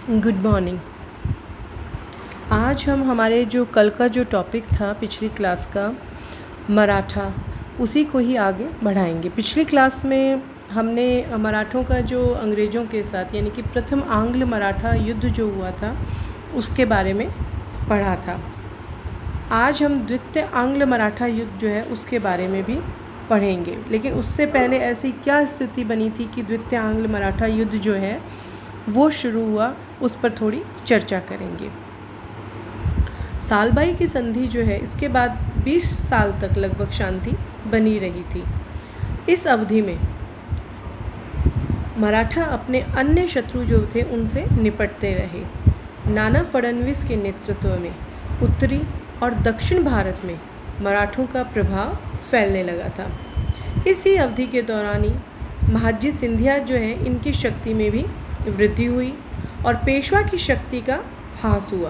Good morning. आज हम हमारे जो कल का जो टॉपिक था पिछली क्लास का मराठा, उसी को ही आगे बढ़ाएंगे। पिछली क्लास में हमने मराठों का जो अंग्रेज़ों के साथ यानी कि प्रथम आंग्ल मराठा युद्ध जो हुआ था उसके बारे में पढ़ा था। आज हम द्वितीय आंग्ल मराठा युद्ध जो है उसके बारे में भी पढ़ेंगे, लेकिन उससे पहले ऐसी क्या स्थिति बनी थी कि द्वितीय आंग्ल मराठा युद्ध जो है वो शुरू हुआ, उस पर थोड़ी चर्चा करेंगे। सालबाई की संधि जो है इसके बाद 20 साल तक लगभग शांति बनी रही थी। इस अवधि में मराठा अपने अन्य शत्रु जो थे उनसे निपटते रहे। नाना फडणवीस के नेतृत्व में उत्तरी और दक्षिण भारत में मराठों का प्रभाव फैलने लगा था। इसी अवधि के दौरान ही महादजी सिंधिया जो है इनकी शक्ति में भी वृद्धि हुई और पेशवा की शक्ति का ह्रास हुआ।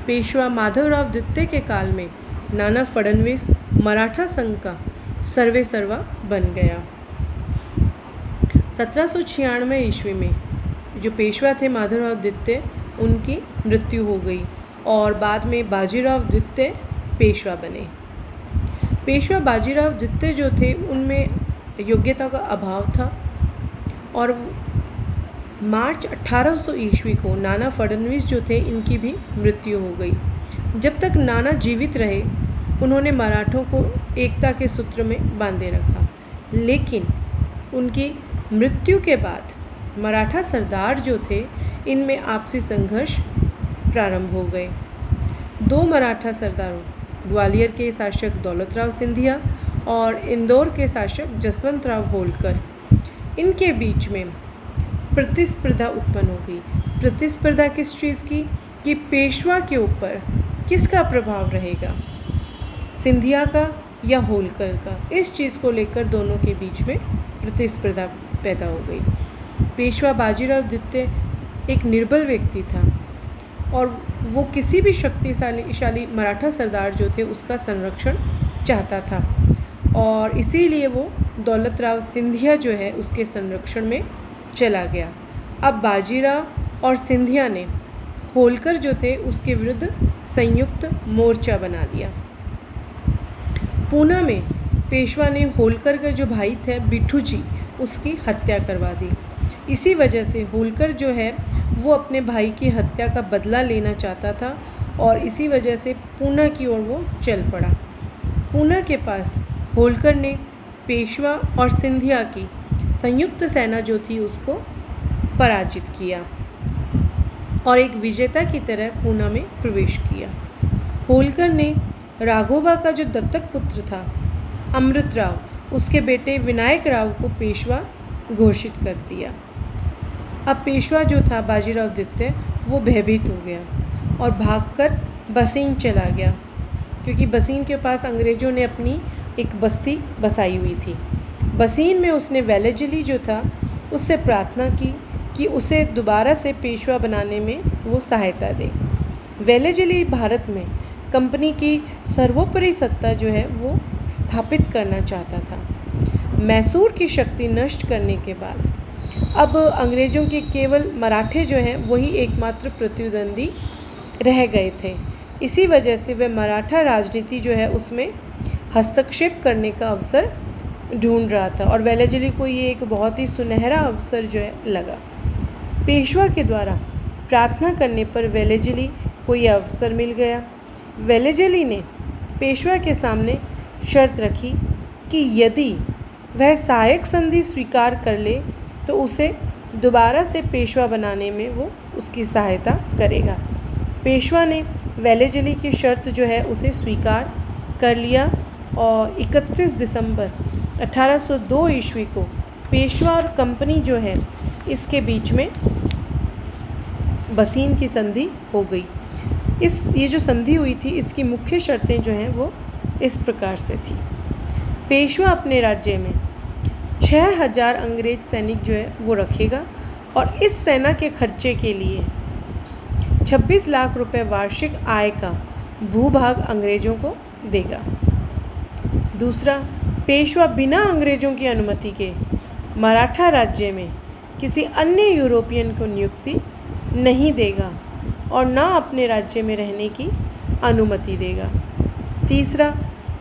पेशवा माधवराव द्वितीय के काल में नाना फडणवीस मराठा संघ का सर्वेसर्वा बन गया। 1796 ईस्वी में जो पेशवा थे माधवराव द्वितीय, उनकी मृत्यु हो गई और बाद में बाजीराव द्वितीय पेशवा बने। पेशवा बाजीराव द्वितीय जो थे उनमें योग्यता का अभाव था और मार्च 1800 ईस्वी को नाना फडणवीस जो थे इनकी भी मृत्यु हो गई। जब तक नाना जीवित रहे उन्होंने मराठों को एकता के सूत्र में बांधे रखा, लेकिन उनकी मृत्यु के बाद मराठा सरदार जो थे इनमें आपसी संघर्ष प्रारंभ हो गए। दो मराठा सरदारों, ग्वालियर के शासक दौलतराव सिंधिया और इंदौर के शासक जसवंतराव होलकर, इनके बीच में प्रतिस्पर्धा उत्पन्न हो गई। प्रतिस्पर्धा किस चीज़ की कि पेशवा के ऊपर किसका प्रभाव रहेगा, सिंधिया का या होलकर का। इस चीज़ को लेकर दोनों के बीच में प्रतिस्पर्धा पैदा हो गई। पेशवा बाजीराव द्वितीय एक निर्बल व्यक्ति था और वो किसी भी शक्तिशाली मराठा सरदार जो थे उसका संरक्षण चाहता था और इसीलिए वो दौलतराव सिंधिया जो है उसके संरक्षण में चला गया। अब बाजीराव और सिंधिया ने होलकर जो थे उसके विरुद्ध संयुक्त मोर्चा बना लिया। पूना में पेशवा ने होलकर का जो भाई थे बिट्ठू जी, उसकी हत्या करवा दी। इसी वजह से होलकर जो है वो अपने भाई की हत्या का बदला लेना चाहता था और इसी वजह से पूना की ओर वो चल पड़ा। पूना के पास होलकर ने पेशवा और सिंधिया की संयुक्त सेना जो थी उसको पराजित किया और एक विजेता की तरह पूना में प्रवेश किया। होलकर ने राघोबा का जो दत्तक पुत्र था अमृतराव, उसके बेटे विनायक राव को पेशवा घोषित कर दिया। अब पेशवा जो था बाजीराव द्वितीय वो भयभीत हो गया और भागकर बसीन चला गया, क्योंकि बसीन के पास अंग्रेज़ों ने अपनी एक बस्ती बसाई हुई थी। बसीन में उसने वेलेजली जो था उससे प्रार्थना की कि उसे दोबारा से पेशवा बनाने में वो सहायता दे। वेलेजली भारत में कंपनी की सर्वोपरि सत्ता जो है वो स्थापित करना चाहता था। मैसूर की शक्ति नष्ट करने के बाद अब अंग्रेज़ों के केवल मराठे जो हैं वही एकमात्र प्रतिद्वंदी रह गए थे। इसी वजह से वह मराठा राजनीति जो है उसमें हस्तक्षेप करने का अवसर ढूंढ रहा था और वेलेजली को ये एक बहुत ही सुनहरा अवसर जो है लगा। पेशवा के द्वारा प्रार्थना करने पर वेलेजली को ये अवसर मिल गया। वेलेजली ने पेशवा के सामने शर्त रखी कि यदि वह सहायक संधि स्वीकार कर ले तो उसे दोबारा से पेशवा बनाने में वो उसकी सहायता करेगा। पेशवा ने वेलेजली की शर्त जो है उसे स्वीकार कर लिया और 31 दिसंबर 1802 ईस्वी को पेशवा और कंपनी जो है इसके बीच में बसीन की संधि हो गई। ये जो संधि हुई थी इसकी मुख्य शर्तें जो हैं वो इस प्रकार से थी। पेशवा अपने राज्य में 6000 अंग्रेज सैनिक जो है वो रखेगा और इस सेना के खर्चे के लिए 26 लाख रुपए वार्षिक आय का भूभाग अंग्रेज़ों को देगा। दूसरा, पेशवा बिना अंग्रेज़ों की अनुमति के मराठा राज्य में किसी अन्य यूरोपियन को नियुक्ति नहीं देगा और ना अपने राज्य में रहने की अनुमति देगा। तीसरा,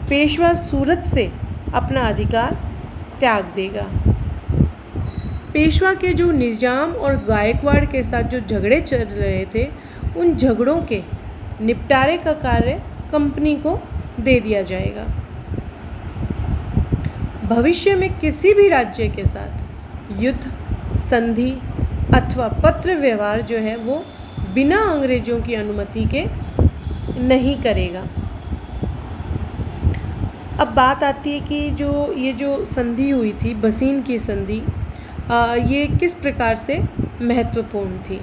पेशवा सूरत से अपना अधिकार त्याग देगा। पेशवा के जो निजाम और गायकवाड़ के साथ जो झगड़े चल रहे थे, उन झगड़ों के निपटारे का कार्य कंपनी को दे दिया जाएगा। भविष्य में किसी भी राज्य के साथ युद्ध, संधि अथवा पत्र व्यवहार जो है वो बिना अंग्रेजों की अनुमति के नहीं करेगा। अब बात आती है कि ये जो संधि हुई थी, बसीन की संधि, ये किस प्रकार से महत्वपूर्ण थी।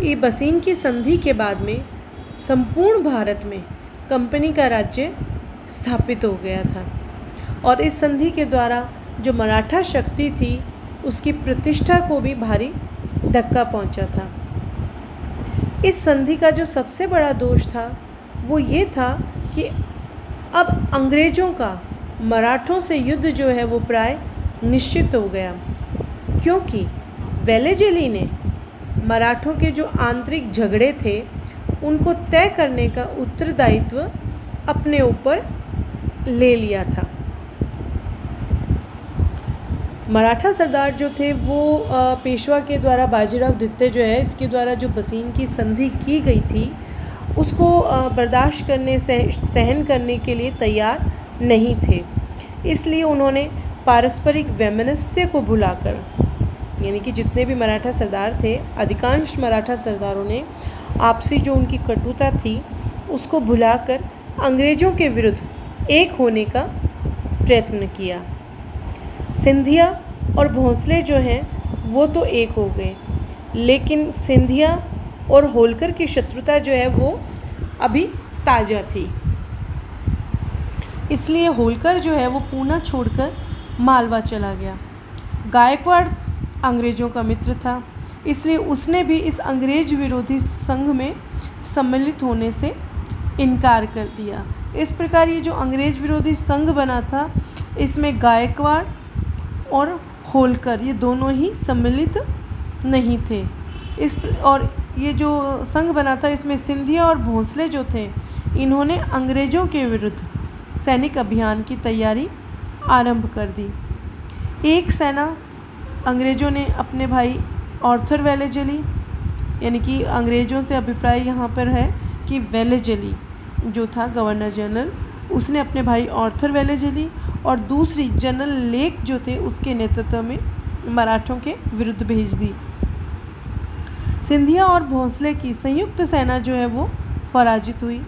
ये बसीन की संधि के बाद में संपूर्ण भारत में कंपनी का राज्य स्थापित हो गया था और इस संधि के द्वारा जो मराठा शक्ति थी उसकी प्रतिष्ठा को भी भारी धक्का पहुंचा था। इस संधि का जो सबसे बड़ा दोष था वो ये था कि अब अंग्रेज़ों का मराठों से युद्ध जो है वो प्राय निश्चित हो गया, क्योंकि वेलेज़ली ने मराठों के जो आंतरिक झगड़े थे उनको तय करने का उत्तरदायित्व अपने ऊपर ले लिया था। मराठा सरदार जो थे वो पेशवा के द्वारा, बाजीराव द्वितीय जो है इसके द्वारा जो बसीन की संधि की गई थी उसको बर्दाश्त करने सहन करने के लिए तैयार नहीं थे। इसलिए उन्होंने पारस्परिक वैमनस्य को भुलाकर, यानी कि जितने भी मराठा सरदार थे, अधिकांश मराठा सरदारों ने आपसी जो उनकी कटुता थी उसको भुलाकर अंग्रेज़ों के विरुद्ध एक होने का प्रयत्न किया। सिंधिया और भोंसले जो हैं वो तो एक हो गए, लेकिन सिंधिया और होलकर की शत्रुता जो है वो अभी ताज़ा थी। इसलिए होलकर जो है वो पूना छोड़कर मालवा चला गया। गायकवाड़ अंग्रेज़ों का मित्र था, इसलिए उसने भी इस अंग्रेज विरोधी संघ में सम्मिलित होने से इनकार कर दिया। इस प्रकार ये जो अंग्रेज विरोधी संघ बना था इसमें गायकवाड़ और होलकर ये दोनों ही सम्मिलित नहीं थे। और ये जो संघ बना था इसमें सिंधिया और भोंसले जो थे इन्होंने अंग्रेज़ों के विरुद्ध सैनिक अभियान की तैयारी आरंभ कर दी। एक सेना अंग्रेज़ों ने अपने भाई आर्थर वेलेज़ली, यानी कि अंग्रेज़ों से अभिप्राय यहाँ पर है कि वेलेज़ली जो था गवर्नर जनरल, उसने अपने भाई आर्थर वेलेज़ली और दूसरी जनरल लेक जो थे उसके नेतृत्व में मराठों के विरुद्ध भेज दी। सिंधिया और भोंसले की संयुक्त सेना जो है वो पराजित हुई।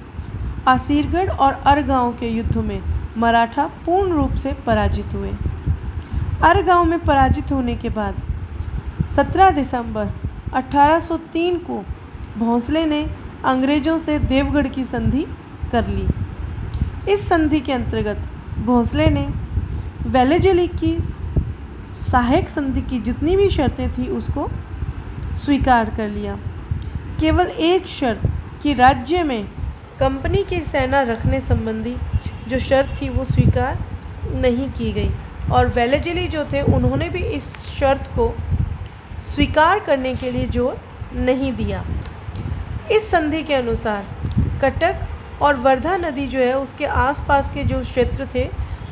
आसीरगढ़ और अरगांव के युद्ध में मराठा पूर्ण रूप से पराजित हुए। अरगांव में पराजित होने के बाद 17 दिसंबर 1803 को भोंसले ने अंग्रेज़ों से देवगढ़ की संधि कर ली। इस संधि के अंतर्गत भोंसले ने वेलेज़ली की सहायक संधि की जितनी भी शर्तें थी उसको स्वीकार कर लिया। केवल एक शर्त कि राज्य में कंपनी की सेना रखने संबंधी जो शर्त थी वो स्वीकार नहीं की गई और वेलेज़ली जो थे उन्होंने भी इस शर्त को स्वीकार करने के लिए जोर नहीं दिया। इस संधि के अनुसार कटक और वर्धा नदी जो है उसके आसपास के जो क्षेत्र थे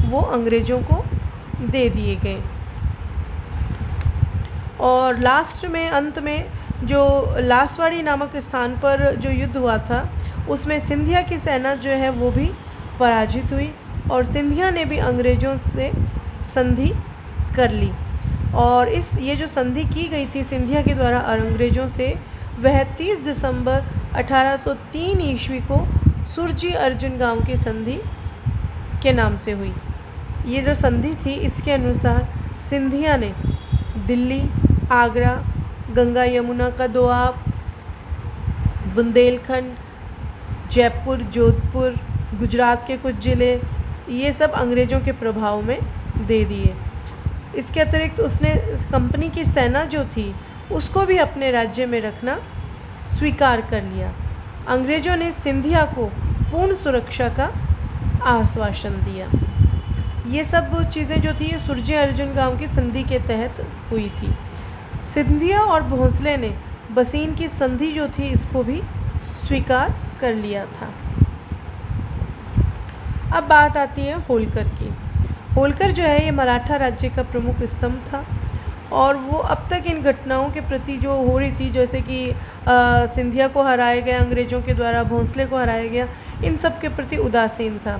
वो अंग्रेज़ों को दे दिए गए। और लास्ट में, अंत में जो लासवाड़ी नामक स्थान पर जो युद्ध हुआ था उसमें सिंधिया की सेना जो है वो भी पराजित हुई और सिंधिया ने भी अंग्रेज़ों से संधि कर ली। और ये जो संधि की गई थी सिंधिया के द्वारा अंग्रेज़ों से, वह 30 दिसंबर 1803 ईस्वी को सुरजी अर्जुन गांव की संधि के नाम से हुई। ये जो संधि थी इसके अनुसार सिंधिया ने दिल्ली, आगरा, गंगा यमुना का दोआब, बुंदेलखंड, जयपुर, जोधपुर, गुजरात के कुछ ज़िले, ये सब अंग्रेज़ों के प्रभाव में दे दिए। इसके अतिरिक्त उसने कंपनी की सेना जो थी उसको भी अपने राज्य में रखना स्वीकार कर लिया। अंग्रेज़ों ने सिंधिया को पूर्ण सुरक्षा का आश्वासन दिया। ये सब चीज़ें जो थी ये सुरजी अर्जुन गांव की संधि के तहत हुई थी। सिंधिया और भोंसले ने बसीन की संधि जो थी इसको भी स्वीकार कर लिया था। अब बात आती है होलकर की। होलकर जो है ये मराठा राज्य का प्रमुख स्तंभ था और वो अब तक इन घटनाओं के प्रति जो हो रही थी, जैसे कि सिंधिया को हराया गया अंग्रेज़ों के द्वारा, भोंसले को हराया गया, इन सब के प्रति उदासीन था।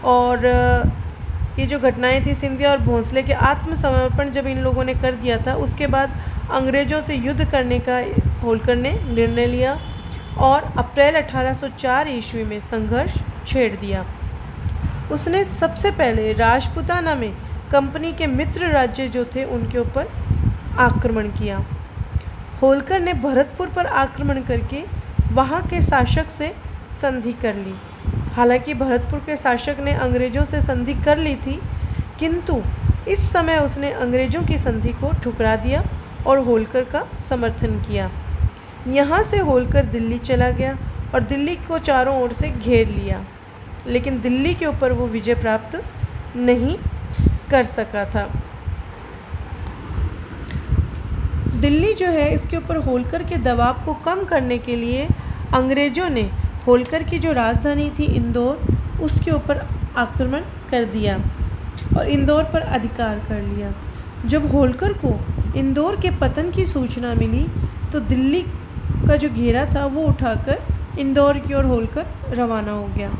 और ये जो घटनाएं थी, सिंधिया और भोंसले के आत्मसमर्पण जब इन लोगों ने कर दिया था, उसके बाद अंग्रेज़ों से युद्ध करने का होलकर ने निर्णय लिया और अप्रैल 1804 ईस्वी में संघर्ष छेड़ दिया। उसने सबसे पहले राजपूताना में कंपनी के मित्र राज्य जो थे उनके ऊपर आक्रमण किया। होलकर ने भरतपुर पर आक्रमण करके वहाँ के शासक से संधि कर ली। हालांकि भरतपुर के शासक ने अंग्रेज़ों से संधि कर ली थी, किंतु इस समय उसने अंग्रेज़ों की संधि को ठुकरा दिया और होलकर का समर्थन किया। यहाँ से होलकर दिल्ली चला गया और दिल्ली को चारों ओर से घेर लिया, लेकिन दिल्ली के ऊपर वो विजय प्राप्त नहीं कर सका था। दिल्ली जो है इसके ऊपर होलकर के दबाव को कम करने के लिए अंग्रेज़ों ने होलकर की जो राजधानी थी इंदौर, उसके ऊपर आक्रमण कर दिया और इंदौर पर अधिकार कर लिया। जब होलकर को इंदौर के पतन की सूचना मिली तो दिल्ली का जो घेरा था वो उठाकर इंदौर की ओर होलकर रवाना हो गया।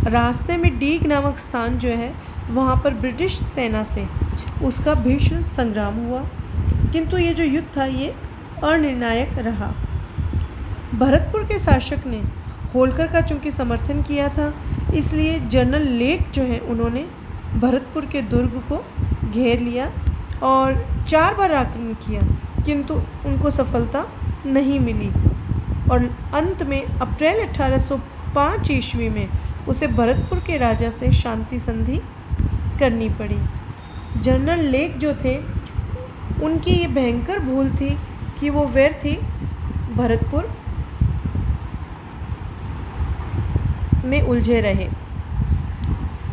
रास्ते में डीग नामक स्थान जो है वहाँ पर ब्रिटिश सेना से उसका भीषण संग्राम हुआ, किंतु ये जो युद्ध था ये अनिर्णायक रहा। भरतपुर के शासक ने होलकर का चूँकि समर्थन किया था, इसलिए जनरल लेक जो है उन्होंने भरतपुर के दुर्ग को घेर लिया और 4 बार आक्रमण किया, किंतु उनको सफलता नहीं मिली और अंत में अप्रैल 1805 ईस्वी में उसे भरतपुर के राजा से शांति संधि करनी पड़ी। जनरल लेक जो थे उनकी ये भयंकर भूल थी कि वो व्यर्थ ही भरतपुर में उलझे रहे।